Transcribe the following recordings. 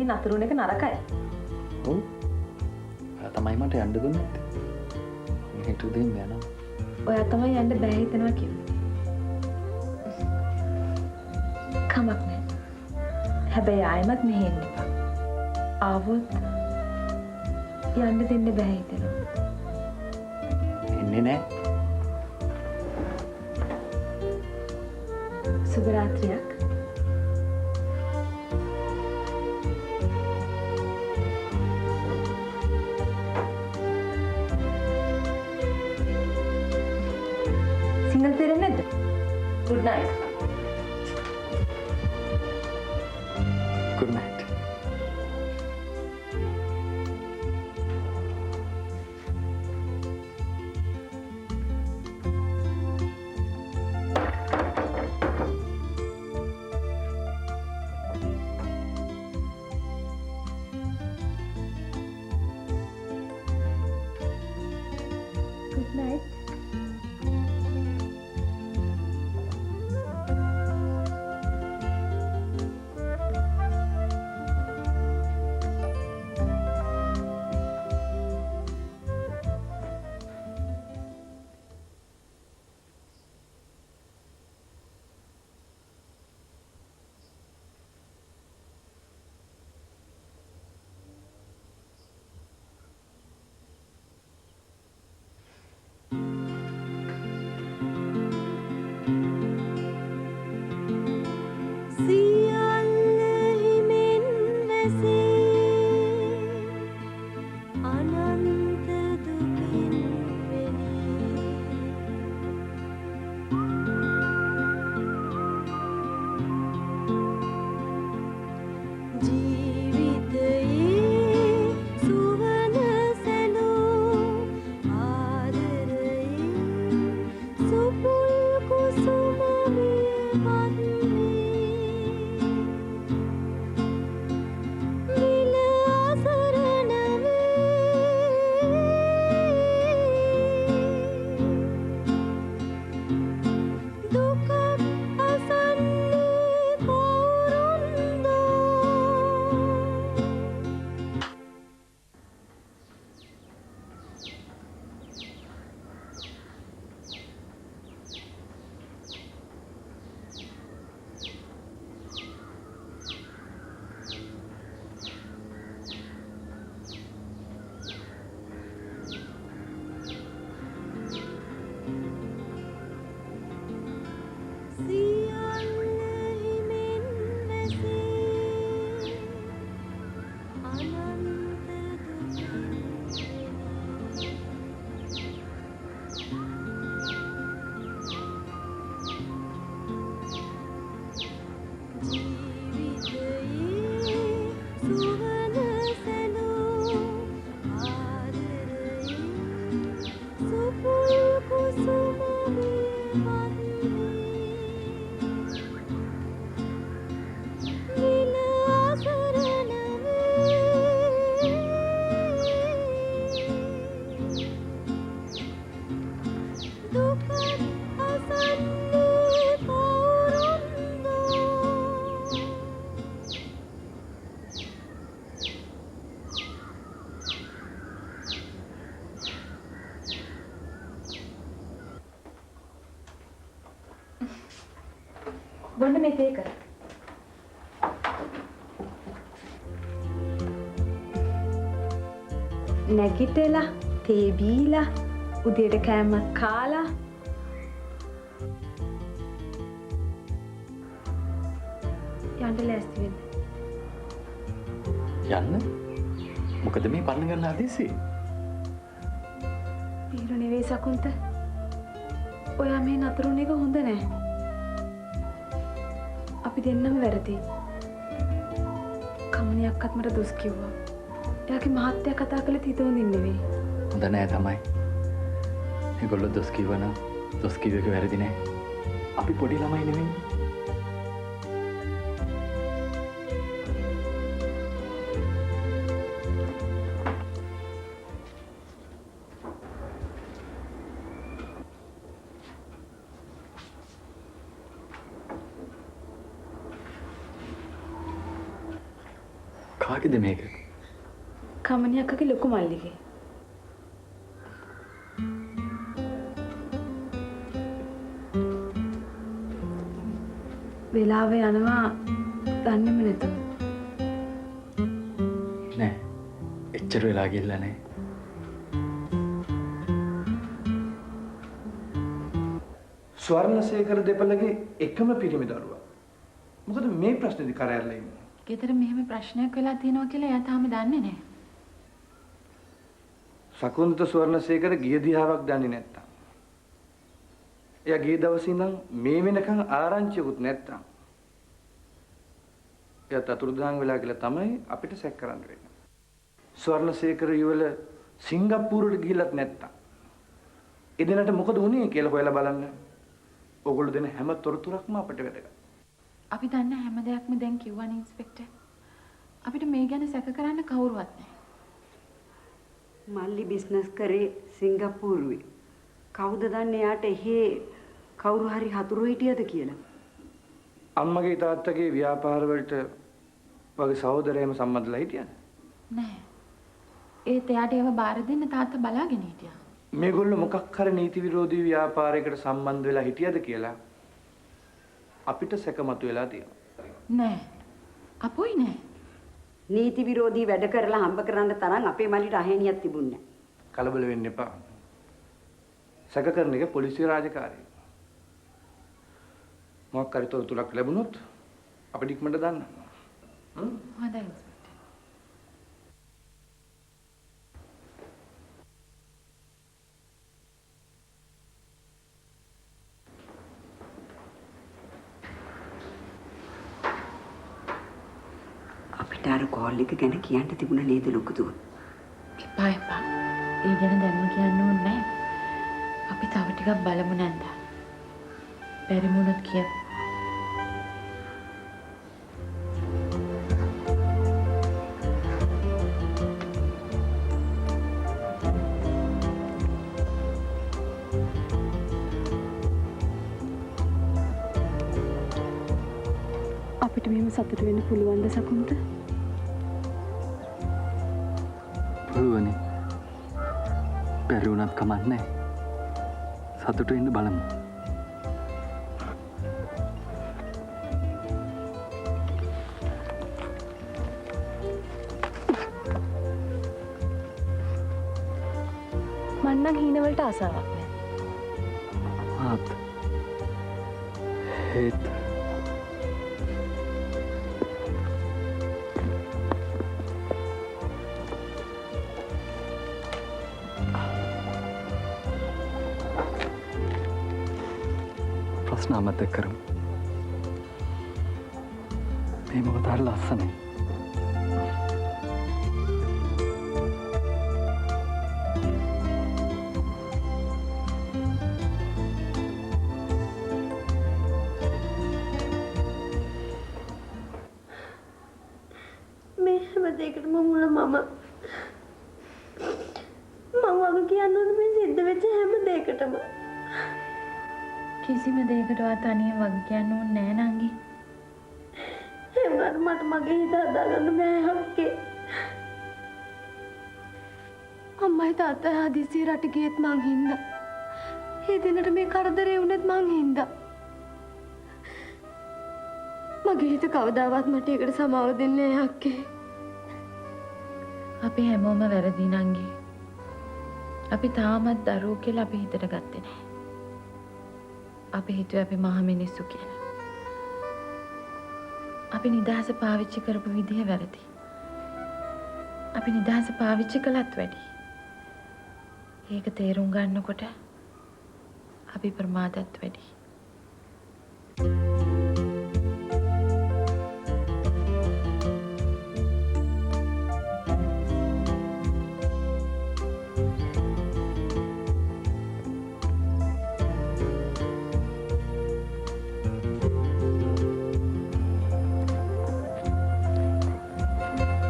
මෙහෙන් අතුරුන එක නරකයි. ඔව්. ඔයා තමයි මට යන්න දුන්නේ නැත්තේ. මෙහෙට උදේම යනවා. ඔයා තමයි යන්න බෑ හිතනවා කිව්වේ. කමක් නෑ. හැබැයි ආයෙමත් මෙහෙ එන්න එපා. ආවොත් යන්න දෙන්න බෑ හිතෙනවා. එන්නේ නෑ. සුබ රාත්‍රියක්. සිංහල තේරෙන්නේ නැද්ද? Good night. Good night. Good night. බොන්න මේ තේ කර. නැගිටලා තේ බීලා උදේට කෑමක් කාලා යන්න ලෑස්ති වෙන්න. යන්න? මොකද මේ පල්න ගන්න ආදේශේ? පීර නෙවෙයි සකුන්ත. ඔයා මේ නතරුණ එක හොඳ නෑ. අපි දෙන්නම වැරදි. කමනියක්වත් මට දොස් කිව්වා. එයාගේ මහත්තයා කතා කළේ හිත හොඳින් නෙවෙයි. හොඳ නෑ තමයි. ඒගොල්ලෝ දොස් කිව්වනම් දොස් කිව්ව එක වැරදි නෑ. අපි පොඩි ළමයි නෙවෙයි. කාගේද මේක? කමනි අක්කගේ ලොකු මල්ලිගේ. වෙලාව යනවා දන්නේම නැතුව. නෑ. එච්චර වෙලා ගිහලා නෑ. ස්වර්ණසේකර දෙපළගේ එකම පිරිමි දරුවා. මොකද මේ ප්‍රශ්නේදී කරහැරලා ඉන්නේ? ගෙදර මෙහෙම ප්‍රශ්නයක් වෙලා තියෙනවා කියලා එයා තාම දන්නේ නැහැ. සකුන්ත ස්වර්ණසේකර ගිය දිහාවක් දන්නේ නැත්තම්. එයා ගිය දවසේ ඉඳන් මේ වෙනකන් ආරංචියකුත් නැත්තම්. එයාට අතුරුදහන් වෙලා කියලා තමයි අපිට සැක කරන්න වෙන්නේ. ස්වර්ණසේකර යුවල සිංගප්පූරුවට ගිහිල්ලත් නැත්තම්. එදිනට මොකද වුනේ කියලා හොයලා බලන්න. ඔයගොල්ලෝ දෙන හැම තොරතුරක්ම අපිට වැදගත්. අපි දන්න හැම දෙයක්ම දැන් කිව්වනේ ඉන්ස්පෙක්ටර්. අපිට මේ ගැන සැක කරන්න කවුරුවත් නැහැ. මල්ලි බිස්නස් කරේ සිංගප්පූරුවේ. කවුද දන්නේ යාට එහෙ කවුරු හරි හතුරු හිටියද කියලා? අම්මගේ තාත්තගේ ව්‍යාපාර වලට වගේ සහෝදරයම සම්බන්ධලා හිටියද? නැහැ. ඒත් එයාට ඒව බාර දෙන්න තාත්තා බලාගෙන හිටියා. මේගොල්ලෝ මොකක් හරි නීති විරෝධී ව්‍යාපාරයකට සම්බන්ධ වෙලා හිටියද කියලා අපිට සැකමතු වෙලා තියෙනවා. නෑ. අපොයි නෑ. නීති විරෝධී වැඩ කරලා හම්බ කරන්න තරම් අපේ මල්ලිට අහේනියක් තිබුණේ නැහැ. කලබල වෙන්න එපා. සැක කරන එක පොලිසිය රාජකාරිය. මොකක් හරි තොරතුරක් ලැබුණොත් අපිට ඉක්මනට දාන්න. හොඳයි ඉන්ස්පෙක්ටර්. අපිට අර කෝල් එක ගැන කියන්න තිබුණ නේද ලොකු දුව? එපා එපා. ඒ ගැන දැන්ම කියන්න ඕනේ නැහැ. අපි තව ටිකක් බලමු නැන්දා. බැරි වුණොත් කියමු. අපිට මෙහෙම සතුට වෙන්න පුළුවන්ද සකුන්ට? පුළුවනි. බැරි වුණත් කමක් නැහැ. සතුටු වෙන්න බලමු. මං නම් හීන වලට ආසාවක් නැහැ. මාත් ඒත් ප්‍රශ්න අමතක කරමු. මේ මොකද හරි ලස්සනයි. මේ හැම දෙයකටම මුල මම වගේ කියන්න ඕනේ මේ සිද්ධ වෙච්ච හැම දෙයකටම. කිසිම දෙයකටවත් තනියම වගේ කියන්න ඕනේ නෑ නංගි. ඒ වුණාට මට මගේ හිත හදාගන්න බෑ හක්කේ. අම්මයි තාත්තයි හදිසියෙ රට ගියෙත් මං හින්දා. ඒ දිනට මේ කරදරේ වුණෙත් මං හින්දා. මගේ හිත කවදාවත් මට ඒකට සමාව දෙන්නේ නෑ හක්කේ. අපි හැමෝම වැරදි නංගි. අපි තාමත් දරුවෝ කියලා අපි හිතට ගත්තේ නෑ. අපි හිතුවේ අපි මහ මිනිස්සු කියලා. අපි නිදහස පාවිච්චි කරපු විදිහ වැරදි. අපි නිදහස පාවිච්චි කළත් වැඩි. ඒක තේරුම් ගන්නකොට අපි ප්‍රමාදත් වැඩි.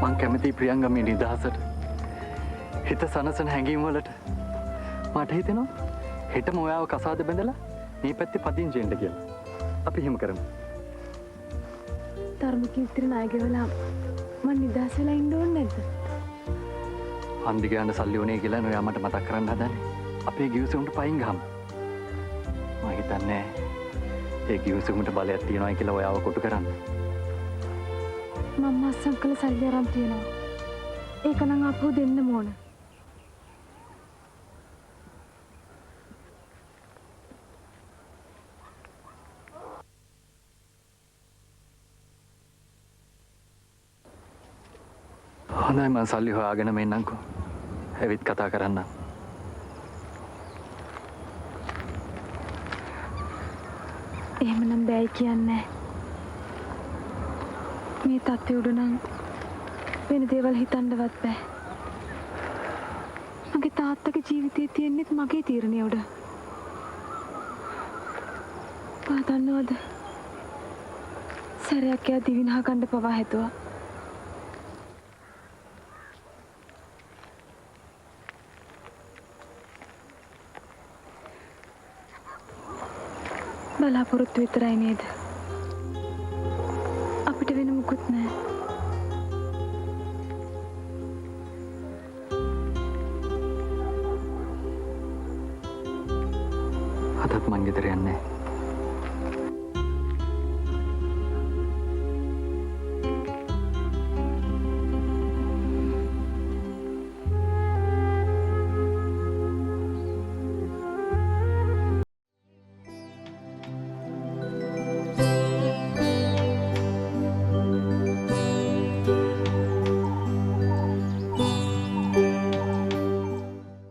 මං කැමති ප්‍රියංගමේ නිදහසට හිත සනසන හැඟීම් වලට මට හිතෙනවා හෙටම ඔයාව කසාද බැඳලා මේ පැත්තේ පදිංචි වෙන්න කියලා. අපි එහෙම කරමු. ධර්ම කීර්ති නායකවලා මං නිදහස් වෙලා ඉන්න ඕනේ නැද්ද? හන්දි ගන්න සල්ලි උනේ කියලා නෝ මට මතක් කරන්න හදන්නේ. අපේ ගිවිසුමට පයින් ගහමු. මම හිතන්නේ ඒ ගිවිසුමට බලයක් තියනවා කියලා ඔයාව කොටු කරන්න. මම අස්සම් කළ සල්ලි අරන් තියනවා. ඒක නම් අපෝ දෙන්න ඕන. හොඳයි මං සල්ලි හොයාගෙන මෙන්නම්කෝ. ඇවිත් කතා කරන්න. එහෙමනම් බෑයි කියන්නේ. මේ තත්ත්වය උඩ නම් වෙන දේවල් හිතන්නවත් බෑ. මගේ තාත්තගේ ජීවිතේ තියෙන්නේත් මගේ තීරණය උඩ. ඔයා දන්නවද? සැරයක් එයා දිවිනහ ගන්න පවා හැදුවා. බලාපොරොත්තු විතරයි නේද? අපිට වෙන මුකුත් නැහැ. අදත් මං ගෙදර යන්නේ.